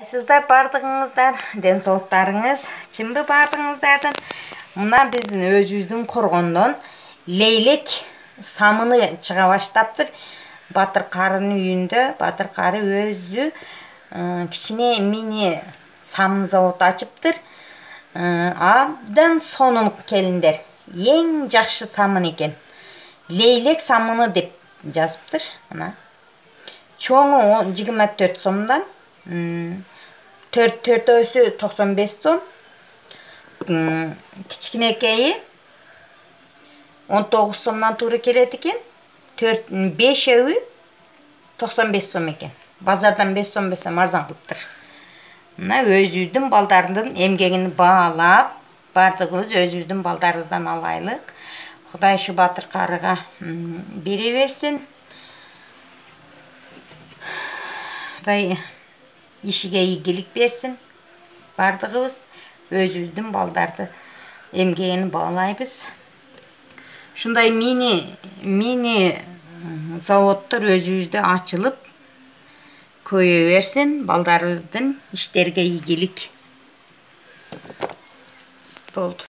Sizler bardığınızдар, денсаулықтарыңыз, чимби бардığınızдардан мына биздин өзүбүздүн коргондон лейлек самыны чыга баштаптыр. Батыр карынын үйүндө Батыр кары өзү кичине мини самын завод ачыптыр. Абдан сонун келиндер. Эң жакшы самын экен. Лейлек самыны деп жазыптыр. Мына чоңу 24 сомдон, төртөөсү 95 сом, кичинекейи 19 сомдон туура келет экен. 5-өөү 95 сом экен. Базардан 5 сом берсем арзан кылыптыр. Мына өзүбүздүн балдардын эмгегин баалап, бардыгыбыз өзүбүздүн балдарыбыздан алайлык. Кудай ушу Батыр карыга бере берсин. Кудай ишиге ийгилик берсин. Бардыгыбыз өзүбүздүн балдарды эмгегин баалайбыз. Ушундай мини заводдор өзүбүздө ачылып көбөйө берсин. Балдарыбыздын иштерге ийгилик болду.